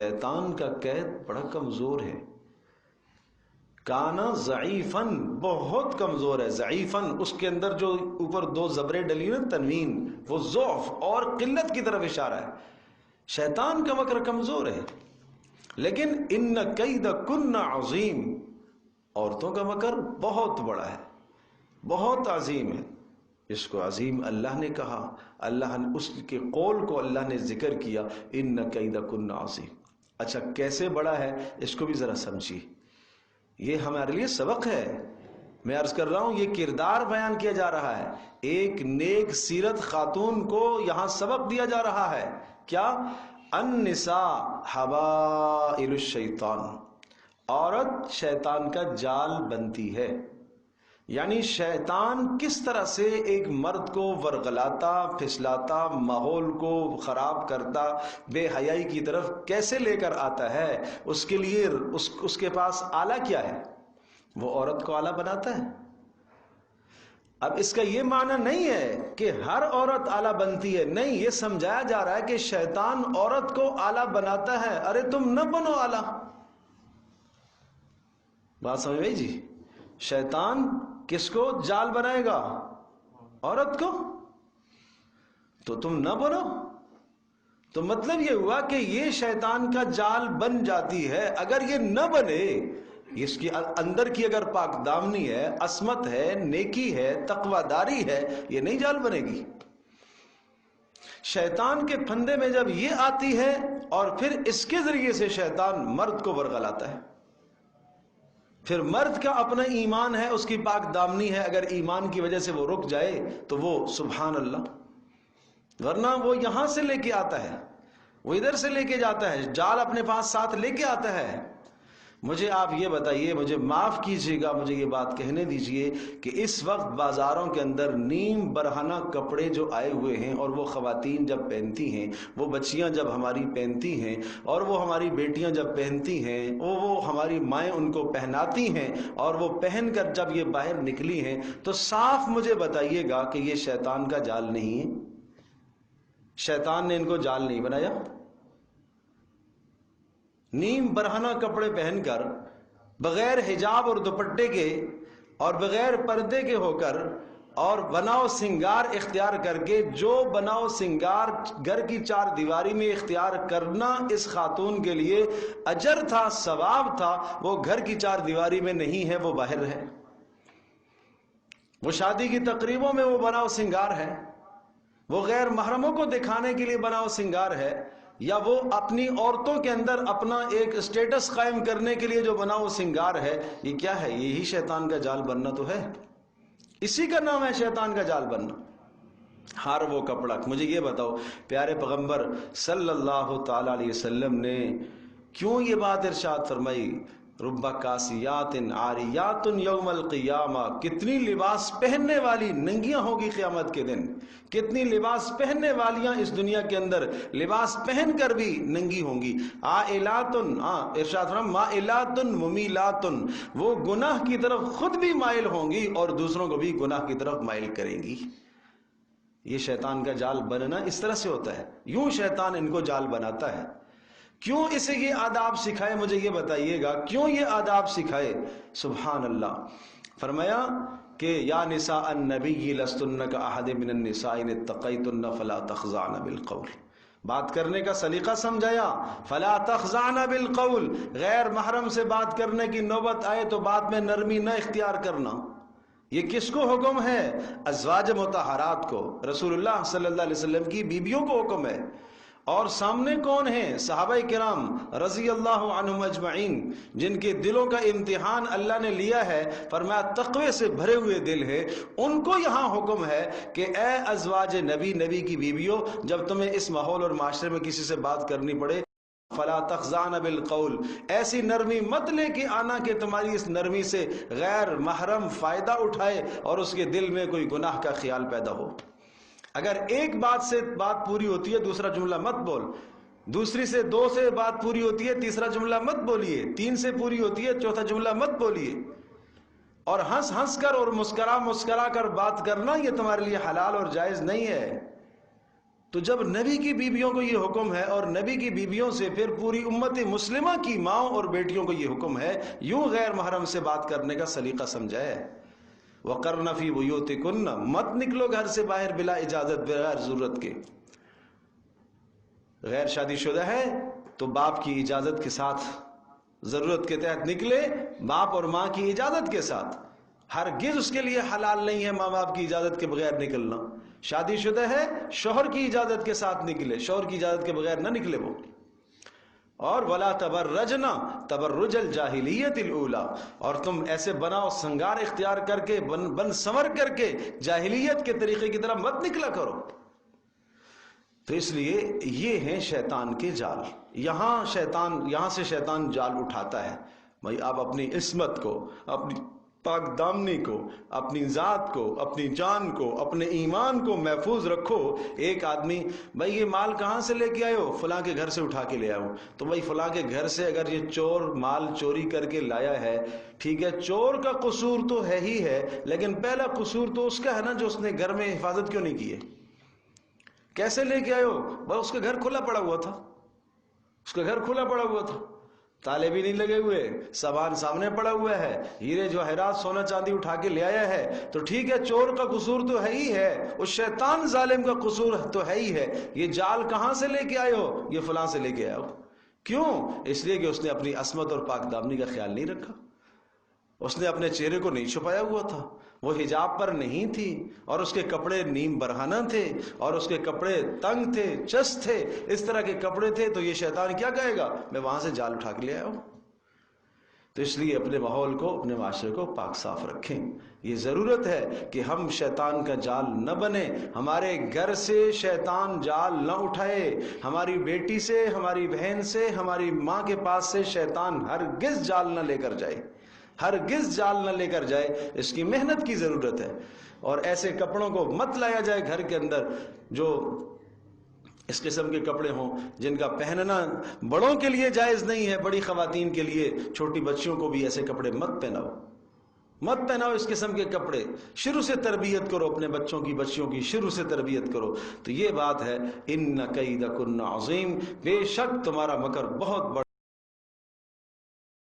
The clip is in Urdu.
شیطان کا قید بڑا کمزور ہے. کانا ضعیفاً، بہت کمزور ہے. ضعیفاً اس کے اندر جو اوپر دو زبریں ڈلی نا تنوین، وہ ضعف اور قلت کی طرف اشارہ ہے. شیطان کا مکر کمزور ہے. لیکن ان کیدکن عظیم، عورتوں کا مکر بہت بڑا ہے، بہت عظیم ہے. اس کو عظیم اللہ نے کہا، اللہ نے اس کے قول کو اللہ نے ذکر کیا، ان کیدکن عظیم. اچھا کیسے بڑا ہے اس کو بھی ذرا سمجھیے، یہ ہمارے لیے سبق ہے. میں عرض کر رہا ہوں یہ کردار بیان کیا جا رہا ہے، ایک نیک سیرت خاتون کو یہاں سبق دیا جا رہا ہے. کیا؟ النساء حبائل الشیطان، عورت شیطان کا جال بنتی ہے. یعنی شیطان کس طرح سے ایک مرد کو ورغلاتا، پھسلاتا، ماحول کو خراب کرتا، بے حیائی کی طرف کیسے لے کر آتا ہے، اس کے لیے اس کے پاس آلہ کیا ہے؟ وہ عورت کو آلہ بناتا ہے. اب اس کا یہ معنی نہیں ہے کہ ہر عورت آلہ بنتی ہے، نہیں، یہ سمجھایا جا رہا ہے کہ شیطان عورت کو آلہ بناتا ہے. ارے تم نہ بنو آلہ. بات سمجھ گئی جی؟ شیطان کس کو جال بنائے گا؟ عورت کو. تو تم نہ بنو. تو مطلب یہ ہوا کہ یہ شیطان کا جال بن جاتی ہے. اگر یہ نہ بنے، اس کی اندر کی اگر پاک دامنی ہے، عصمت ہے، نیکی ہے، تقوی داری ہے، یہ نہیں جال بنے گی. شیطان کے پھندے میں جب یہ آتی ہے اور پھر اس کے ذریعے سے شیطان مرد کو ورغلاتا ہے. پھر مرد کا اپنا ایمان ہے، اس کی پاک دامنی ہے، اگر ایمان کی وجہ سے وہ رک جائے تو وہ سبحان اللہ، ورنہ وہ یہاں سے لے کے آتا ہے، وہ ادھر سے لے کے جاتا ہے، جال اپنے پاس ساتھ لے کے آتا ہے. مجھے آپ یہ بتائیے، مجھے معاف کیجیے گا، مجھے یہ بات کہنے دیجیے کہ اس وقت بازاروں کے اندر نیم برہنہ کپڑے جو آئے ہوئے ہیں، اور وہ خواتین جب پہنتی ہیں، وہ بچیاں جب ہماری پہنتی ہیں، اور وہ ہماری بیٹیاں جب پہنتی ہیں، وہ ہماری مائیں ان کو پہناتی ہیں، اور وہ پہن کر جب یہ باہر نکلی ہیں، تو صاف مجھے بتائیے گا کہ یہ شیطان کا جال نہیں ہے؟ شیطان نے ان کو جال نہیں بنایا؟ نیم برہنہ کپڑے پہن کر، بغیر حجاب اور دوپٹے کے اور بغیر پردے کے ہو کر، اور بناؤ سنگار اختیار کر کے، جو بناؤ سنگار گھر کی چار دیواری میں اختیار کرنا اس خاتون کے لیے اجر تھا، ثواب تھا، وہ گھر کی چار دیواری میں نہیں ہے، وہ باہر ہے. وہ شادی کی تقریبوں میں وہ بناؤ سنگار ہے، وہ غیر محرموں کو دکھانے کے لیے بناؤ سنگار ہے، یا وہ اپنی عورتوں کے اندر اپنا ایک اسٹیٹس قائم کرنے کے لیے جو بناؤ سنگار ہے. یہ کیا ہے؟ یہی شیطان کا جال بننا تو ہے. اسی کا نام ہے شیطان کا جال بننا. ہر وہ کپڑا، مجھے یہ بتاؤ پیارے پیغمبر صلی اللہ تعالی علیہ وسلم نے کیوں یہ بات ارشاد فرمائی؟ رب کاسیات عاریات یوم القیامہ، کتنی لباس پہننے والی ننگیاں ہوگی قیامت کے دن، کتنی لباس پہننے والیاں اس دنیا کے اندر لباس پہن کر بھی ننگی ہوں گی. عائلات، ارشاد فرمایا مائلات ممیلات، وہ گناہ کی طرف خود بھی مائل ہوں گی اور دوسروں کو بھی گناہ کی طرف مائل کریں گی. یہ شیطان کا جال بننا اس طرح سے ہوتا ہے. یوں شیطان ان کو جال بناتا ہے. کیوں اسے یہ آداب سکھائے؟ مجھے یہ بتائیے گا کیوں یہ آداب سکھائے؟ سبحان اللہ. فرمایا کہ یا نساء النبی لستن کاحد من النساء ان اتقیتن فلا تخضعن بالقول. بات کرنے کا سلیقہ سمجھایا، فلا تخضعن بالقول، غیر محرم سے بات کرنے کی نوبت آئے تو بات میں نرمی نہ اختیار کرنا. یہ کس کو حکم ہے؟ ازواج مطہرات کو، رسول اللہ صلی اللہ علیہ وسلم کی بیویوں کو حکم ہے. اور سامنے کون ہیں؟ صحابہ کرام رضی اللہ عنہم اجمعین، جن کے دلوں کا امتحان اللہ نے لیا ہے. فرمایا تقوی سے بھرے ہوئے دل ہے. ان کو یہاں حکم ہے کہ اے ازواج نبی، نبی کی بیویوں، جب تمہیں اس ماحول اور معاشرے میں کسی سے بات کرنی پڑے، فلا تخضعن بالقول، ایسی نرمی مت لے کے آنا کہ تمہاری اس نرمی سے غیر محرم فائدہ اٹھائے اور اس کے دل میں کوئی گناہ کا خیال پیدا ہو. اگر ایک بات سے بات پوری ہوتی ہے دوسرا جملہ مت بول، دوسری سے دو سے بات پوری ہوتی ہے تیسرا جملہ مت بولیے، تین سے پوری ہوتی ہے چوتھا جملہ مت بولیے. اور ہنس ہنس کر اور مسکرا مسکرا کر بات کرنا یہ تمہارے لیے حلال اور جائز نہیں ہے. تو جب نبی کی بیویوں کو یہ حکم ہے اور نبی کی بیویوں سے پھر پوری امت مسلمہ کی ماں اور بیٹیوں کو یہ حکم ہے، یوں غیر محرم سے بات کرنے کا سلیقہ سمجھائے۔ وَقَرْنَ فِي بُيُوتِكُنَّ، مت نکلو گھر سے باہر بلا اجازت، بغیر ضرورت کے۔ غیر شادی شدہ ہے تو باپ کی اجازت کے ساتھ، ضرورت کے تحت نکلے، باپ اور ماں کی اجازت کے ساتھ۔ ہرگز اس کے لیے حلال نہیں ہے ماں باپ کی اجازت کے بغیر نکلنا۔ شادی شدہ ہے، شوہر کی اجازت کے ساتھ نکلے، شوہر کی اجازت کے بغیر نہ نکلے وہ۔ اور وَلَا تَبَرَّجْنَ تَبَرُّجَ الْجَاهِلِيَّةِ الْأُولَى، اور تم ایسے بناؤ سنگار اختیار کر کے، بن سنور کر کے جاہلیت کے طریقے کی طرح مت نکلا کرو۔ تو اس لیے یہ ہیں شیطان کے جال۔ یہاں سے شیطان جال اٹھاتا ہے، بھائی آپ اپنی عصمت کو، اپنی پاک دامنی کو، اپنی ذات کو، اپنی جان کو، اپنے ایمان کو محفوظ رکھو۔ ایک آدمی، بھائی یہ مال کہاں سے لے کے آئے ہو؟ فلاں کے گھر سے اٹھا کے لے آؤ۔ تو بھائی فلاں کے گھر سے اگر یہ چور مال چوری کر کے لایا ہے، ٹھیک ہے، چور کا قصور تو ہے ہی ہے، لیکن پہلا قصور تو اس کا ہے نا جو اس نے گھر میں حفاظت کیوں نہیں کی ہے۔ کیسے لے کے آئے ہو؟ بھائی اس کا گھر کھلا پڑا ہوا تھا، اس کا گھر کھلا پڑا ہوا تھا، تالے بھی نہیں لگے ہوئے، سامان سامنے پڑا ہوا ہے، ہیرے جواہرات سونا چاندی اٹھا کے لے آیا ہے، تو ٹھیک ہے چور کا قصور تو ہے ہی ہے، اس شیطان ظالم کا قصور تو ہے ہی ہے۔ یہ جال کہاں سے لے کے آئے ہو؟ یہ فلاں سے لے کے آئے ہو۔ کیوں؟ اس لیے کہ اس نے اپنی عصمت اور پاک دامنی کا خیال نہیں رکھا، اس نے اپنے چہرے کو نہیں چھپایا ہوا تھا، وہ حجاب پر نہیں تھی، اور اس کے کپڑے نیم برہنہ تھے، اور اس کے کپڑے تنگ تھے، چست تھے، اس طرح کے کپڑے تھے، تو یہ شیطان کیا کہے گا؟ میں وہاں سے جال اٹھا کے لے آیا ہوں۔ تو اس لیے اپنے ماحول کو، اپنے معاشرے کو پاک صاف رکھیں۔ یہ ضرورت ہے کہ ہم شیطان کا جال نہ بنے، ہمارے گھر سے شیطان جال نہ اٹھائے، ہماری بیٹی سے، ہماری بہن سے، ہماری ماں کے پاس سے شیطان ہرگز جال نہ لے کر جائے، ہرگز جال نہ لے کر جائے۔ اس کی محنت کی ضرورت ہے، اور ایسے کپڑوں کو مت لایا جائے گھر کے اندر جو اس قسم کے کپڑے ہوں جن کا پہننا بڑوں کے لیے جائز نہیں ہے، بڑی خواتین کے لیے، چھوٹی بچیوں کو بھی ایسے کپڑے مت پہناؤ اس قسم کے کپڑے۔ شروع سے تربیت کرو اپنے بچوں کی، بچیوں کی شروع سے تربیت کرو۔ تو یہ بات ہے، ان کیدکن عظیم، بے شک تمہارا مکر بہت بڑا